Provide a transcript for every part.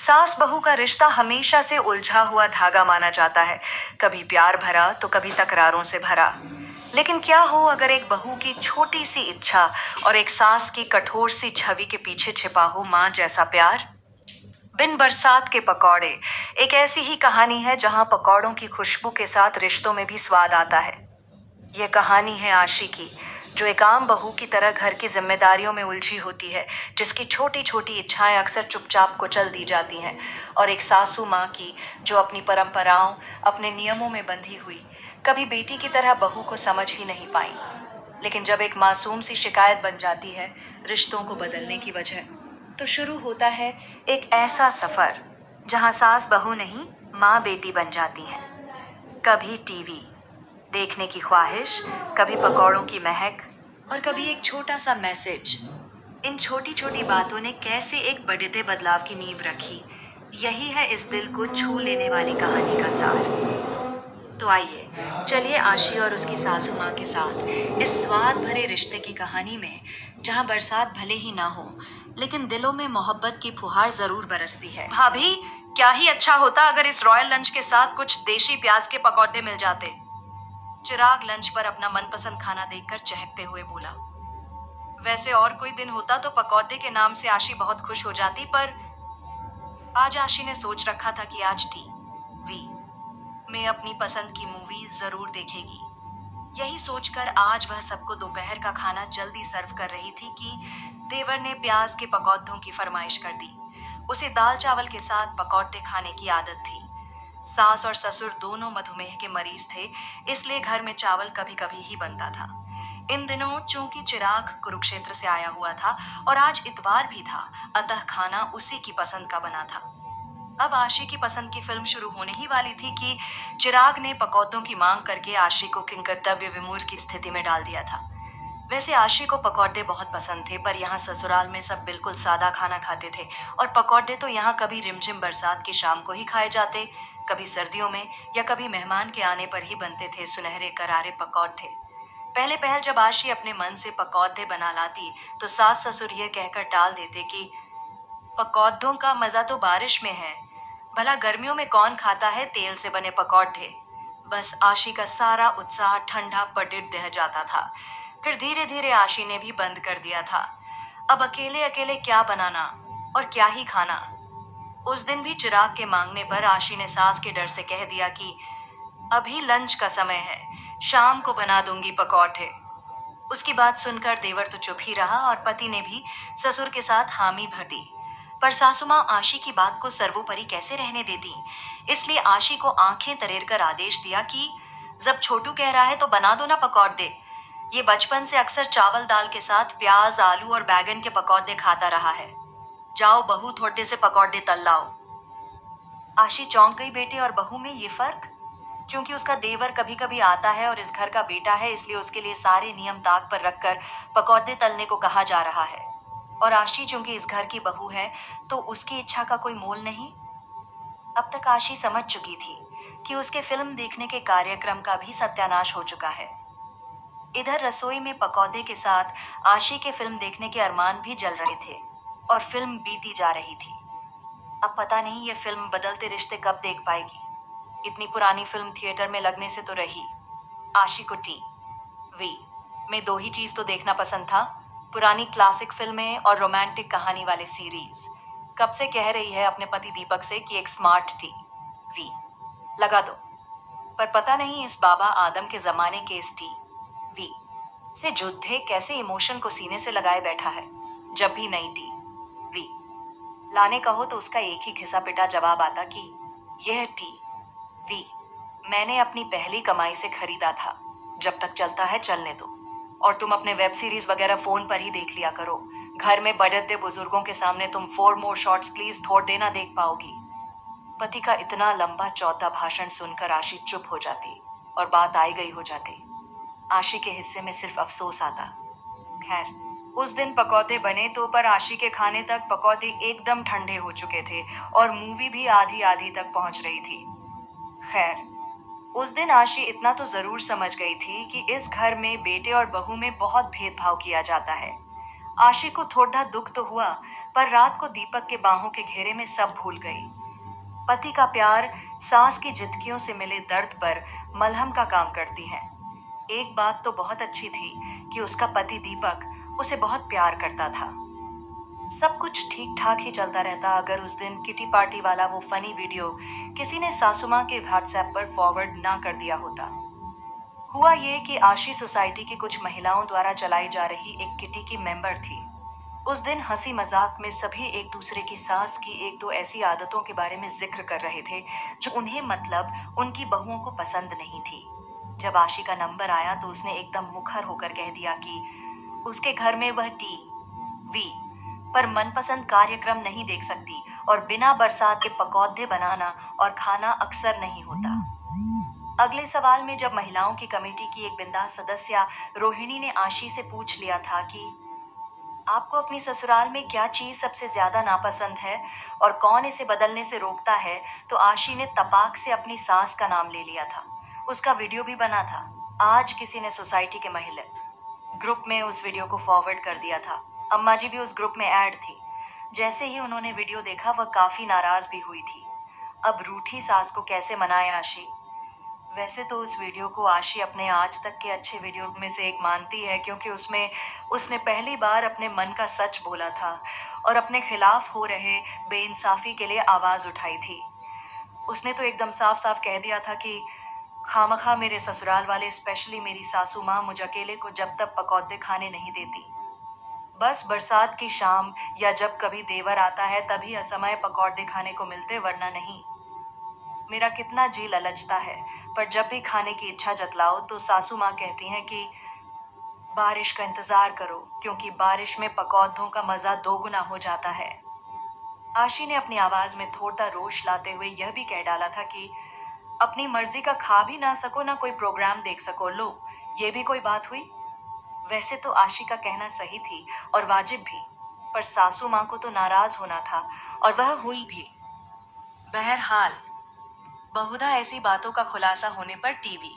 सास बहू का रिश्ता हमेशा से उलझा हुआ धागा माना जाता है, कभी प्यार भरा तो कभी तकरारों से भरा। लेकिन क्या हो अगर एक बहू की छोटी सी इच्छा और एक सास की कठोर सी छवि के पीछे छिपा हो माँ जैसा प्यार। बिन बरसात के पकौड़े एक ऐसी ही कहानी है जहां पकौड़ों की खुशबू के साथ रिश्तों में भी स्वाद आता है। यह कहानी है आशी की, जो एक आम बहू की तरह घर की जिम्मेदारियों में उलझी होती है, जिसकी छोटी छोटी इच्छाएं अक्सर चुपचाप कुचल दी जाती हैं, और एक सासू माँ की जो अपनी परंपराओं, अपने नियमों में बंधी हुई कभी बेटी की तरह बहू को समझ ही नहीं पाई। लेकिन जब एक मासूम सी शिकायत बन जाती है रिश्तों को बदलने की वजह, तो शुरू होता है एक ऐसा सफर जहां सास बहू नहीं, माँ बेटी बन जाती हैं। कभी टीवी देखने की ख्वाहिश, कभी पकौड़ों की महक, और कभी एक छोटा सा मैसेज। इन छोटी छोटी बातों ने कैसे एक बड़े बदलाव की नींव रखी, यही है इस दिल को छू लेने वाली कहानी का सार। तो आइए चलिए आशी और उसकी सासू माँ के साथ इस स्वाद भरे रिश्ते की कहानी में, जहाँ बरसात भले ही ना हो लेकिन दिलों में मोहब्बत की फुहार जरूर बरसती है। भाभी, क्या ही अच्छा होता अगर इस रॉयल लंच के साथ कुछ देशी प्याज के पकौड़े मिल जाते। चिराग लंच पर अपना मनपसंद खाना देखकर चहकते हुए बोला। वैसे और कोई दिन होता तो पकौड़े के नाम से आशी बहुत खुश हो जाती, पर आज आशी ने सोच रखा था कि आज टीवी में अपनी पसंद की मूवी जरूर देखेगी। यही सोचकर आज वह सबको दोपहर का खाना जल्दी सर्व कर रही थी कि देवर ने प्याज के पकौड़ों की फरमाइश कर दी। उसे दाल चावल के साथ पकौड़े खाने की आदत थी। सास और ससुर दोनों मधुमेह के मरीज थे, इसलिए घर में चावल कभी कभी ही बनता था। इन दिनों चूंकि चिराग कुरुक्षेत्र से आया हुआ था और आज इतवार भी था, अतः खाना उसी की पसंद का बना था। अब आशी की पसंद की फिल्म शुरू होने ही वाली थी कि चिराग ने पकौड़ों की मांग करके आशी को किंकर्तव्य विमूढ़ की स्थिति में डाल दिया था। वैसे आशी को पकौड़े बहुत पसंद थे, पर यहाँ ससुराल में सब बिल्कुल सादा खाना खाते थे, और पकौड़े तो यहाँ कभी रिमझिम बरसात की शाम को ही खाए जाते, कभी सर्दियों में, या कभी मेहमान के आने पर ही बनते थे सुनहरे करारे पकौड़े। पहले पहल जब आशी अपने मन से पकौड़े बना लाती तो सास ससुर ये कहकर टाल देते कि पकौड़ों का मजा तो बारिश में है, भला गर्मियों में कौन खाता है तेल से बने पकौड़े। बस आशी का सारा उत्साह ठंडा पटिट दह जाता था। फिर धीरे धीरे आशी ने भी बंद कर दिया था। अब अकेले अकेले क्या बनाना और क्या ही खाना। उस दिन भी चिराग के मांगने पर आशी ने सास के डर से कह दिया कि अभी लंच का समय है, शाम को बना दूंगी पकौड़े। उसकी बात सुनकर देवर तो चुप ही रहा और पति ने भी ससुर के साथ हामी भर दी। पर सासू माँ आशी की बात को सर्वोपरि कैसे रहने देती, इसलिए आशी को आंखें तरेर कर आदेश दिया कि जब छोटू कह रहा है तो बना दो ना पकौड़े। ये बचपन से अक्सर चावल दाल के साथ प्याज, आलू और बैगन के पकौड़े खाता रहा है। जाओ बहू, थोड़े से पकौड़े तल लाओ। आशी चौंक गई। बेटे और बहू में ये फर्क? क्योंकि उसका देवर कभी कभी आता है और इस घर का बेटा है, इसलिए उसके लिए सारे नियम ताक पर रखकर पकौड़े तलने को कहा जा रहा है, और आशी चूंकि इस घर की बहू है तो उसकी इच्छा का कोई मोल नहीं। अब तक आशी समझ चुकी थी कि उसके फिल्म देखने के कार्यक्रम का भी सत्यानाश हो चुका है। इधर रसोई में पकौड़े के साथ आशी के फिल्म देखने के अरमान भी जल रहे थे, और फिल्म बीती जा रही थी। अब पता नहीं ये फिल्म बदलते रिश्ते कब देख पाएगी। इतनी पुरानी फिल्म थिएटर में लगने से तो रही। आशी को टीवी में दो ही चीज तो देखना पसंद था, पुरानी क्लासिक फिल्में और रोमांटिक कहानी वाले सीरीज। कब से कह रही है अपने पति दीपक से कि एक स्मार्ट टीवी लगा दो, पर पता नहीं इस बाबा आदम के जमाने के इस टीवी से जुद्धे कैसे इमोशन को सीने से लगाए बैठा है। जब भी नई टीवी लाने कहो तो उसका एक ही घिसा पिटा जवाब आता कि यह टीवी मैंने अपनी पहली कमाई से खरीदा था, जब तक चलता है चलने दो, और तुम अपने वेब सीरीज वगैरह फोन पर ही देख लिया करो। घर में बढ़ते बुजुर्गों के सामने तुम 4 more शॉट्स प्लीज थोड़े ना देख पाओगी। पति का इतना लंबा चौथा भाषण सुनकर आशी चुप हो जाती और बात आई गई हो जाती। आशी के हिस्से में सिर्फ अफसोस आता। खैर, उस दिन पकौड़े बने तो, पर आशी के खाने तक पकौड़े एकदम ठंडे हो चुके थे और मूवी भी आधी आधी तक पहुंच रही थी। खैर, उस दिन आशी इतना तो जरूर समझ गई थी कि इस घर में बेटे और बहू में बहुत भेदभाव किया जाता है। आशी को थोड़ा दुख तो हुआ, पर रात को दीपक के बाहों के घेरे में सब भूल गई। पति का प्यार सांस की झिटकियों से मिले दर्द पर मलहम का काम करती है। एक बात तो बहुत अच्छी थी कि उसका पति दीपक उसे बहुत प्यार करता था। सब कुछ ठीक ठाक ही चलता रहता अगर उस दिन किटी पार्टी वाला वो फनी वीडियो किसी ने सासू माँ के व्हाट्सएप पर फॉरवर्ड ना कर दिया होता। हुआ ये कि आशी सोसाइटी की कुछ महिलाओं द्वारा चलाई जा रही एक किटी की मेंबर थी। उस दिन हंसी मजाक में सभी एक दूसरे की सास की एक दो ऐसी आदतों के बारे में जिक्र कर रहे थे जो उन्हें मतलब उनकी बहुओं को पसंद नहीं थी। जब आशी का नंबर आया तो उसने एकदम मुखर होकर कह दिया कि उसके घर में वह टीवी पर मनपसंद कार्यक्रम नहीं देख सकती और बिना बरसात के पकौड़े बनाना और खाना अक्सर नहीं होता। अगले सवाल में जब महिलाओं की कमेटी की एक बिंदास सदस्य रोहिणी ने आशी से पूछ लिया था कि आपको अपनी ससुराल में क्या चीज सबसे ज्यादा नापसंद है और कौन इसे बदलने से रोकता है, तो आशी ने तपाक से अपनी सास का नाम ले लिया था। उसका वीडियो भी बना था। आज किसी ने सोसाइटी के महिला ग्रुप में उस वीडियो को फॉरवर्ड कर दिया था। अम्मा जी भी उस ग्रुप में ऐड थी। जैसे ही उन्होंने वीडियो देखा वह काफी नाराज भी हुई थी। अब रूठी सास को कैसे मनाए आशी? वैसे तो उस वीडियो को आशी अपने आज तक के अच्छे वीडियो में से एक मानती है, क्योंकि उसमें उसने पहली बार अपने मन का सच बोला था और अपने खिलाफ हो रहे बेइंसाफी के लिए आवाज उठाई थी। उसने तो एकदम साफ साफ कह दिया था कि खामखा मेरे ससुराल वाले, स्पेशली मेरी सासू माँ, मुझ अकेले को जब तक पकौड़े खाने नहीं देती। बस बरसात की शाम या जब कभी देवर आता है तभी असमय पकौड़े खाने को मिलते, वरना नहीं। मेरा कितना जी ललचता है, पर जब भी खाने की इच्छा जतलाओ तो सासू माँ कहती हैं कि बारिश का इंतजार करो, क्योंकि बारिश में पकौड़ों का मजा दोगुना हो जाता है। आशी ने अपनी आवाज में थोड़ा रोष लाते हुए यह भी कह डाला था कि अपनी मर्जी का खा भी ना सको, ना कोई प्रोग्राम देख सको, लो ये भी कोई बात हुई? वैसे तो आशी का कहना सही थी और वाजिब भी, पर सासू माँ को तो नाराज होना था और वह हुई भी। बहरहाल बहुधा ऐसी बातों का खुलासा होने पर टीवी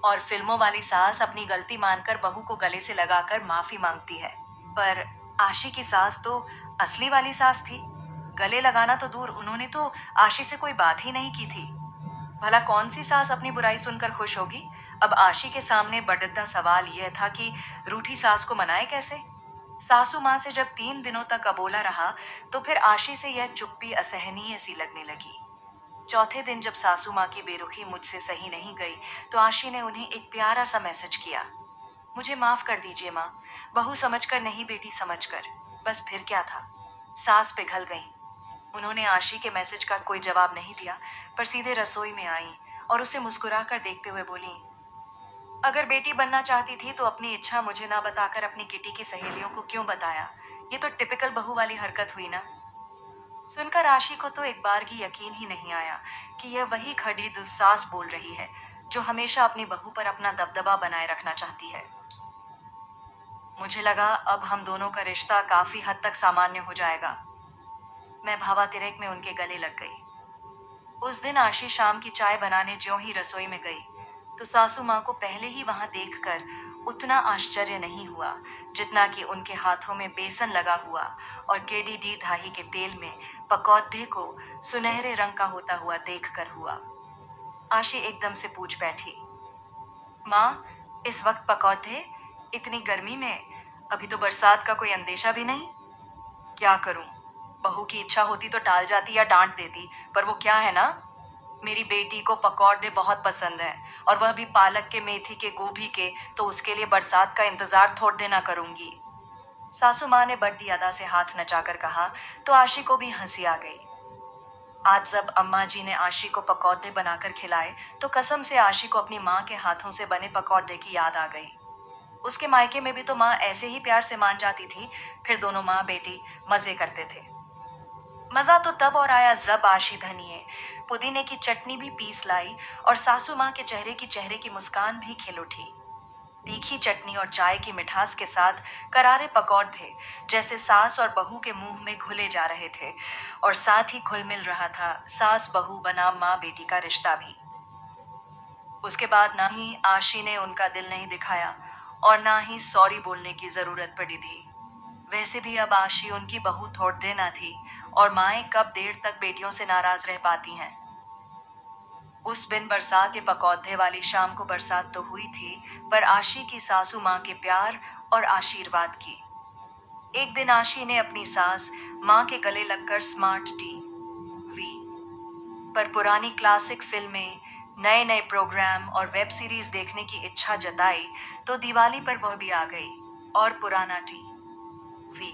और फिल्मों वाली सास अपनी गलती मानकर बहू को गले से लगाकर माफी मांगती है। पर आशी की सास तो असली वाली सास थी। गले लगाना तो दूर, उन्होंने तो आशी से कोई बात ही नहीं की थी। भला कौन सी सास अपनी बुराई सुनकर खुश होगी? अब आशी के सामने बढ़ता सवाल यह था कि रूठी सास को मनाए कैसे। सासू माँ से जब 3 दिनों तक अबोला रहा तो फिर आशी से यह चुप्पी असहनीय सी लगने लगी। चौथे दिन जब सासू माँ की बेरुखी मुझसे सही नहीं गई तो आशी ने उन्हें एक प्यारा सा मैसेज किया, मुझे माफ कर दीजिए माँ, बहू समझकर नहीं, बेटी समझकर। बस फिर क्या था, सास पिघल गई। उन्होंने आशी के मैसेज का कोई जवाब नहीं दिया, पर सीधे रसोई में आई और उसे मुस्कुराकर देखते हुए बोली, अगर बेटी बनना चाहती थी तो अपनी इच्छा मुझे ना बताकर अपनी किटी की सहेलियों को क्यों बताया? ये तो टिपिकल बहू वाली हरकत हुई ना। सुनकर आशी को तो एक बार की यकीन ही नहीं आया कि यह वही खड़ी दुस्सास बोल रही है जो हमेशा अपनी बहू पर अपना दबदबा बनाए रखना चाहती है। मुझे लगा अब हम दोनों का रिश्ता काफी हद तक सामान्य हो जाएगा। मैं भावातिरेक में उनके गले लग गई। उस दिन आशी शाम की चाय बनाने ज्यों ही रसोई में गई तो सासू माँ को पहले ही वहां देखकर उतना आश्चर्य नहीं हुआ जितना कि उनके हाथों में बेसन लगा हुआ और केडीडी धाही के तेल में पकौड़े को सुनहरे रंग का होता हुआ देखकर हुआ। आशी एकदम से पूछ बैठी, माँ, इस वक्त पकौड़े, इतनी गर्मी में? अभी तो बरसात का कोई अंदेशा भी नहीं। क्या करूं, बहू की इच्छा होती तो टाल जाती या डांट देती, पर वो क्या है ना, मेरी बेटी को पकौड़े बहुत पसंद हैं और वह भी पालक के, मेथी के, गोभी के, तो उसके लिए बरसात का इंतजार थोड़े ना करूंगी। सासू माँ ने बड्डी अदा से हाथ नचाकर कहा तो आशी को भी हंसी आ गई। आज जब अम्मा जी ने आशी को पकौड़े बनाकर खिलाए तो कसम से आशी को अपनी माँ के हाथों से बने पकौड़े की याद आ गई। उसके मायके में भी तो माँ ऐसे ही प्यार से मान जाती थी, फिर दोनों माँ बेटी मजे करते थे। मजा तो तब और आया जब आशी धनिए पुदीने की चटनी भी पीस लाई और सासू माँ के चेहरे की मुस्कान भी खिल उठी। तीखी चटनी और चाय की मिठास के साथ करारे पकौड़े थे, जैसे सास और बहू के मुंह में घुले जा रहे थे और साथ ही घुल मिल रहा था सास बहू बनाम माँ बेटी का रिश्ता भी। उसके बाद ना ही आशी ने उनका दिल नहीं दिखाया और ना ही सॉरी बोलने की जरूरत पड़ी थी। वैसे भी अब आशी उनकी बहू थोड़ देना थी, और माएँ कब देर तक बेटियों से नाराज रह पाती हैं। उस बिन बरसात के पकौधे वाली शाम को बरसात तो हुई थी, पर आशी की सासू माँ के प्यार और आशीर्वाद की। एक दिन आशी ने अपनी सास माँ के गले लगकर स्मार्ट टीवी पर पुरानी क्लासिक फिल्में, नए नए प्रोग्राम और वेब सीरीज देखने की इच्छा जताई, तो दिवाली पर वह भी आ गई और पुराना टीवी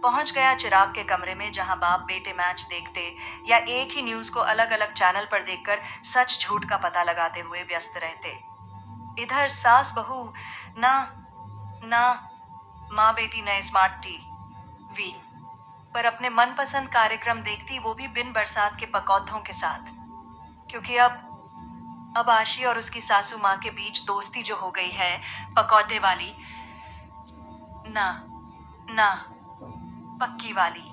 पहुंच गया चिराग के कमरे में, जहां बाप बेटे मैच देखते या एक ही न्यूज को अलग अलग चैनल पर देखकर सच झूठ का पता लगाते हुए व्यस्त रहते। इधर सास बहू ना ना माँ बेटी नए स्मार्ट टीवी पर अपने मनपसंद कार्यक्रम देखती, वो भी बिन बरसात के पकौधों के साथ। क्योंकि अब आशी और उसकी सासू माँ के बीच दोस्ती जो हो गई है, पकौधे वाली ना ना पक्की वाली।